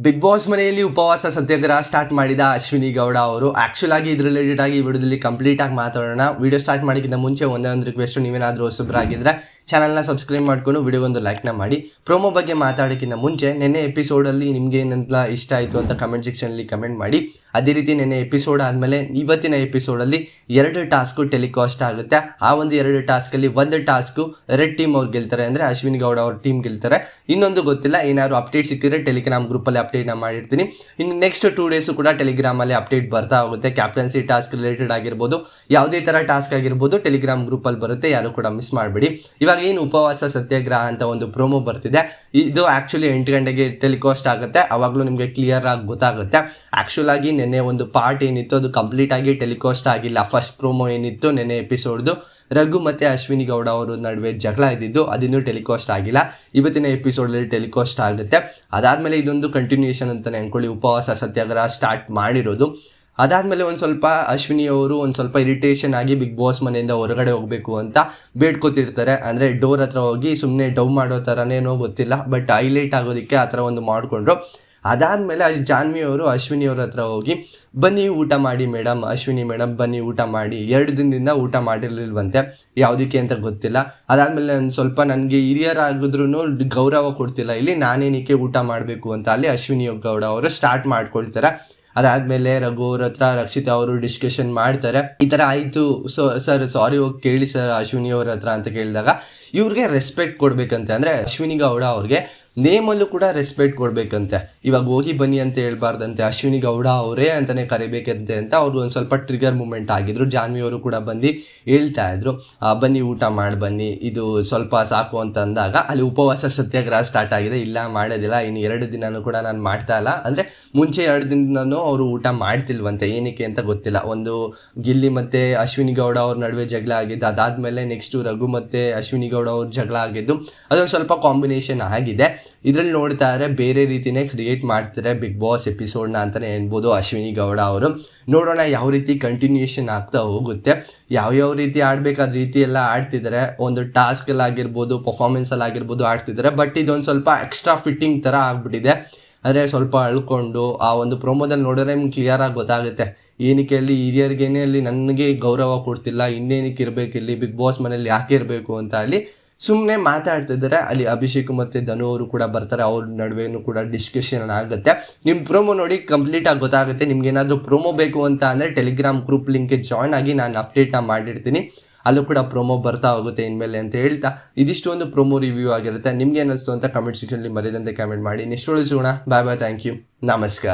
Big boss ಮನೆಯಲ್ಲಿ ಉಪವಾಸ ಸತ್ಯಾಗ್ರಹ start ಮಾಡಿದ ಅಶ್ವಿನಿ ಗೌಡ ಅವರು ಆಕ್ಚುಲ್ ಆಗಿ ಇದ್ರ ರಿಲೇಟೆಡ್ ಆಗಿ ಈ ವಿಡಿಯೋದಲ್ಲಿ ಕಂಪ್ಲೀಟ್ ಆಗಿ ಮಾತಾಡೋಣ. ವಿಡಿಯೋ ಸ್ಟಾರ್ಟ್ ಮಾಡೋಕ್ಕಿಂತ ಮುಂಚೆ ಒಂದೇ ಒಂದು ರಿಕ್ವೆಸ್ಟ್, ನೀವೇನಾದರೂ ಹೊಸಬ್ರಾಗಿದ್ದರೆ ಚಾನಲ್ನ ಸಬ್ಸ್ಕ್ರೈಬ್ ಮಾಡ್ಕೊಂಡು ವಿಡಿಯೋಗೊಂದು ಲೈಕ್ನ ಮಾಡಿ. ಪ್ರೊಮೋ ಬಗ್ಗೆ ಮಾತಾಡೋಕ್ಕಿಂತ ಮುಂಚೆ ನೆನ್ನೆ ಎಪಿಸೋಡಲ್ಲಿ ನಿಮಗೆ ಏನಂತ ಇಷ್ಟ ಆಯಿತು ಅಂತ ಕಮೆಂಟ್ ಸೆಕ್ಷನಲ್ಲಿ ಕಮೆಂಟ್ ಮಾಡಿ. ಅದೇ ರೀತಿ ನೆನ್ನೆ ಎಪಿಸೋಡ್ ಆದಮೇಲೆ ಇವತ್ತಿನ ಎಪಿಸೋಡಲ್ಲಿ 2 ಟಾಸ್ಕು ಟೆಲಿಕಾಸ್ಟ್ ಆಗುತ್ತೆ. ಆ ಒಂದು 2 ಟಾಸ್ಕಲ್ಲಿ ಒಂದು ಟಾಸ್ಕು ರೆಡ್ ಟೀಮ್ ಅವ್ರು ಗೆಲ್ತಾರೆ, ಅಂದರೆ ಅಶ್ವಿನಿ ಗೌಡ ಅವ್ರ ಟೀಮ್ ಗೆಲ್ತಾರೆ. ಇನ್ನೊಂದು ಗೊತ್ತಿಲ್ಲ, ಏನಾದ್ರು ಅಪ್ಡೇಟ್ ಸಿಕ್ಕಿದ್ರೆ ಟೆಲಿಗ್ರಾಮ್ ಗ್ರೂಪಲ್ಲಿ ಅಪ್ಡೇಟ್ನ ಮಾಡಿರ್ತೀನಿ. ಇನ್ನು ನೆಕ್ಸ್ಟ್ 2 ಡೇಸು ಕೂಡ ಟೆಲಿಗ್ರಾಮಲ್ಲಿ ಅಪ್ಡೇಟ್ ಬರ್ತಾ ಹೋಗುತ್ತೆ. ಕ್ಯಾಪ್ಟನ್ಸಿ ಟಾಸ್ಕ್ ರಿಲೇಟೆಡ್ ಆಗಿರ್ಬೋದು, ಯಾವುದೇ ಥರ ಟಾಸ್ಕ್ ಆಗಿರ್ಬೋದು ಟೆಲಿಗ್ರಾಮ್ ಗ್ರೂಪಲ್ಲಿ ಬರುತ್ತೆ, ಯಾರು ಕೂಡ ಮಿಸ್ ಮಾಡಬೇಡಿ. ಇವಾಗ ಏನು ಉಪವಾಸ ಸತ್ಯಾಗ್ರಹ ಅಂತ ಒಂದು ಪ್ರೋಮೋ ಬರ್ತಿದೆ, ಇದು ಆ್ಯಕ್ಚುಲಿ 8 ಗಂಟೆಗೆ ಟೆಲಿಕಾಸ್ಟ್ ಆಗುತ್ತೆ. ಅವಾಗಲೂ ನಿಮಗೆ ಕ್ಲಿಯರ್ ಆಗಿ ಗೊತ್ತಾಗುತ್ತೆ. ಆ್ಯಕ್ಚುಲ್ ಆಗಿ ನೆನ್ನೆ ಒಂದು ಪಾರ್ಟ್ ಏನಿತ್ತು ಅದು ಕಂಪ್ಲೀಟ್ ಆಗಿ ಟೆಲಿಕಾಸ್ಟ್ ಆಗಿಲ್ಲ. ಫಸ್ಟ್ ಪ್ರೋಮೋ ಏನಿತ್ತು ನೆನ್ನೆ ಎಪಿಸೋಡ್ದು, ರಘು ಮತ್ತು ಅಶ್ವಿನಿ ಗೌಡ ಅವರು ನಡುವೆ ಜಗಳ ಇದ್ದಿದ್ದು, ಅದಿನ್ನೂ ಟೆಲಿಕಾಸ್ಟ್ ಆಗಿಲ್ಲ. ಇವತ್ತಿನ ಎಪಿಸೋಡಲ್ಲಿ ಟೆಲಿಕಾಸ್ಟ್ ಆಗುತ್ತೆ. ಅದಾದಮೇಲೆ ಇದೊಂದು ಕಂಟಿನ್ಯೂಷನ್ ಅಂತಲೇ ಅಂದ್ಕೊಳ್ಳಿ, ಉಪವಾಸ ಸತ್ಯಾಗ್ರಹ ಸ್ಟಾರ್ಟ್ ಮಾಡಿರೋದು. ಅದಾದಮೇಲೆ ಒಂದು ಸ್ವಲ್ಪ ಅಶ್ವಿನಿ ಅವರು ಒಂದು ಸ್ವಲ್ಪ ಇರಿಟೇಷನ್ ಆಗಿ ಬಿಗ್ ಬಾಸ್ ಮನೆಯಿಂದ ಹೊರಗಡೆ ಹೋಗಬೇಕು ಅಂತ ಬೇಡ್ಕೋತಿರ್ತಾರೆ. ಅಂದರೆ ಡೋರ್ ಹತ್ರ ಹೋಗಿ ಸುಮ್ಮನೆ ಡವ್ ಮಾಡೋ ಥರನೇನೋ ಗೊತ್ತಿಲ್ಲ, ಬಟ್ ಹೈಲೈಟ್ ಆಗೋದಕ್ಕೆ ಆ ಥರ ಒಂದು ಮಾಡಿಕೊಂಡ್ರು. ಅದಾದಮೇಲೆ ಜಾನ್ವಿ ಅವರು ಅಶ್ವಿನಿ ಅವ್ರ ಹತ್ರ ಹೋಗಿ, ಬನ್ನಿ ಊಟ ಮಾಡಿ ಮೇಡಮ್, ಅಶ್ವಿನಿ ಮೇಡಮ್ ಬನ್ನಿ ಊಟ ಮಾಡಿ. 2 ದಿನದಿಂದ ಊಟ ಮಾಡಿರಲಿಲ್ವಂತೆ, ಯಾವುದಕ್ಕೆ ಅಂತ ಗೊತ್ತಿಲ್ಲ. ಅದಾದಮೇಲೆ ಒಂದು ಸ್ವಲ್ಪ ನನಗೆ ಹಿರಿಯರಾಗಿದ್ರೂ ಗೌರವ ಕೊಡ್ತಿಲ್ಲ, ಇಲ್ಲಿ ನಾನೇನಕ್ಕೆ ಊಟ ಮಾಡಬೇಕು ಅಂತ ಅಲ್ಲಿ ಅಶ್ವಿನಿ ಗೌಡ ಅವರು ಸ್ಟಾರ್ಟ್ ಮಾಡ್ಕೊಳ್ತಾರೆ. ಅದಾದಮೇಲೆ ರಘು ಅವ್ರ ಹತ್ರ ರಕ್ಷಿತಾ ಅವರು ಡಿಸ್ಕಷನ್ ಮಾಡ್ತಾರೆ, ಈ ಥರ ಆಯಿತು ಸರ್ ಸಾರಿ ಹೋಗಿ ಕೇಳಿ ಸರ್ ಅಶ್ವಿನಿ ಅವ್ರ ಹತ್ರ ಅಂತ ಕೇಳಿದಾಗ, ಇವ್ರಿಗೆ ರೆಸ್ಪೆಕ್ಟ್ ಕೊಡಬೇಕಂತೆ. ಅಂದರೆ ಅಶ್ವಿನಿ ಗೌಡ ಅವ್ರಿಗೆ ನೇಮಲ್ಲೂ ಕೂಡ ರೆಸ್ಪೆಕ್ಟ್ ಕೊಡಬೇಕಂತೆ. ಇವಾಗ ಹೋಗಿ ಬನ್ನಿ ಅಂತ ಹೇಳ್ಬಾರ್ದಂತೆ, ಅಶ್ವಿನಿ ಗೌಡ ಅವರೇ ಅಂತಲೇ ಕರಿಬೇಕಂತೆ ಅಂತ ಅವರು ಒಂದು ಸ್ವಲ್ಪ ಟ್ರಿಗರ್ ಮೂಮೆಂಟ್ ಆಗಿದ್ರು. ಜಾನ್ವಿ ಅವರು ಕೂಡ ಬಂದು ಹೇಳ್ತಾ ಇದ್ರು, ಬನ್ನಿ ಊಟ ಮಾಡಿ ಬನ್ನಿ, ಇದು ಸ್ವಲ್ಪ ಸಾಕು ಅಂತ ಅಂದಾಗ ಅಲ್ಲಿ ಉಪವಾಸ ಸತ್ಯಾಗ್ರಹ ಸ್ಟಾರ್ಟ್ ಆಗಿದೆ. ಇಲ್ಲ ಮಾಡೋದಿಲ್ಲ, ಇನ್ನು 2 ದಿನನೂ ಕೂಡ ನಾನು ಮಾಡ್ತಾ ಇಲ್ಲ. ಅಂದರೆ ಮುಂಚೆ 2 ದಿನನೂ ಅವರು ಊಟ ಮಾಡ್ತಿಲ್ವಂತೆ, ಏನಕ್ಕೆ ಅಂತ ಗೊತ್ತಿಲ್ಲ. ಒಂದು ಗಿಲ್ಲಿ ಮತ್ತು ಅಶ್ವಿನಿ ಗೌಡ ಅವ್ರ ನಡುವೆ ಜಗಳ ಆಗಿದ್ದು, ಅದಾದಮೇಲೆ ನೆಕ್ಸ್ಟು ರಘು ಮತ್ತು ಅಶ್ವಿನಿ ಗೌಡ ಅವ್ರ ಜಗಳ ಆಗಿದ್ದು, ಅದೊಂದು ಸ್ವಲ್ಪ ಕಾಂಬಿನೇಷನ್ ಆಗಿದೆ. ಇದರಲ್ಲಿ ನೋಡ್ತಾ ಇದ್ರೆ ಬೇರೆ ರೀತಿಯೇ ಕ್ರಿಯೇಟ್ ಮಾಡ್ತಾರೆ ಬಿಗ್ ಬಾಸ್ ಎಪಿಸೋಡ್ನ ಅಂತಲೇ ಹೇಳ್ಬೋದು ಅಶ್ವಿನಿ ಗೌಡ ಅವರು. ನೋಡೋಣ ಯಾವ ರೀತಿ ಕಂಟಿನ್ಯೂಷನ್ ಆಗ್ತಾ ಹೋಗುತ್ತೆ, ಯಾವ್ಯಾವ ರೀತಿ ಆಡಬೇಕಾದ ರೀತಿ ಎಲ್ಲ ಆಡ್ತಿದ್ದಾರೆ. ಒಂದು ಟಾಸ್ಕಲ್ಲಾಗಿರ್ಬೋದು, ಪರ್ಫಾರ್ಮೆನ್ಸಲ್ಲಾಗಿರ್ಬೋದು ಆಡ್ತಿದ್ದಾರೆ. ಬಟ್ ಇದೊಂದು ಸ್ವಲ್ಪ ಎಕ್ಸ್ಟ್ರಾ ಫಿಟ್ಟಿಂಗ್ ಥರ ಆಗಿಬಿಟ್ಟಿದೆ. ಅಂದರೆ ಸ್ವಲ್ಪ ಅಳ್ಕೊಂಡು ಆ ಒಂದು ಪ್ರೋಮೋದಲ್ಲಿ ನೋಡಿದ್ರೆ ನಿಮ್ಗೆ ಕ್ಲಿಯರಾಗಿ ಗೊತ್ತಾಗುತ್ತೆ, ಏನಕ್ಕೆ ಅಲ್ಲಿ ಹಿರಿಯರಿಗೇನೆ ಅಲ್ಲಿ ನನಗೆ ಗೌರವ ಕೊಡ್ತಿಲ್ಲ, ಇನ್ನೇನಕ್ಕೆ ಇರಬೇಕು ಇಲ್ಲಿ ಬಿಗ್ ಬಾಸ್ ಮನೇಲಿ ಯಾಕೆ ಇರಬೇಕು ಅಂತ ಅಲ್ಲಿ ಸುಮ್ಮನೆ ಮಾತಾಡ್ತಿದ್ದಾರೆ. ಅಲ್ಲಿ ಅಭಿಷೇಕ್ ಮತ್ತು ಧನು ಅವರು ಕೂಡ ಬರ್ತಾರೆ, ಅವ್ರ ನಡುವೆನೂ ಕೂಡ ಡಿಸ್ಕಷನ್ ಆಗುತ್ತೆ. ನಿಮ್ಮ ಪ್ರೋಮೋ ನೋಡಿ ಕಂಪ್ಲೀಟಾಗಿ ಗೊತ್ತಾಗುತ್ತೆ. ನಿಮ್ಗೇನಾದರೂ ಪ್ರೋಮೋ ಬೇಕು ಅಂತ ಅಂದರೆ ಟೆಲಿಗ್ರಾಮ್ ಗ್ರೂಪ್ ಲಿಂಕ್ಗೆ ಜಾಯ್ನ್ ಆಗಿ ನಾನು ಅಪ್ಡೇಟ್ನ ಮಾಡಿರ್ತೀನಿ, ಅಲ್ಲೂ ಕೂಡ ಪ್ರೋಮೋ ಬರ್ತಾ ಹೋಗುತ್ತೆ ಇನ್ಮೇಲೆ ಅಂತ ಹೇಳ್ತಾ, ಇದಿಷ್ಟು ಒಂದು ಪ್ರೋಮೋ ರಿವ್ಯೂ ಆಗಿರುತ್ತೆ. ನಿಮ್ಗೆ ಏನಿಸ್ತು ಅಂತ ಕಮೆಂಟ್ ಸೆಕ್ಷನಲ್ಲಿ ಮರೆಯದಂತೆ ಕಮೆಂಟ್ ಮಾಡಿ. ನೆಕ್ಸ್ಟ್ ಸಿಗೋಣ. ಬಾಯ್ ಬಾಯ್, ಥ್ಯಾಂಕ್ ಯು, ನಮಸ್ಕಾರ.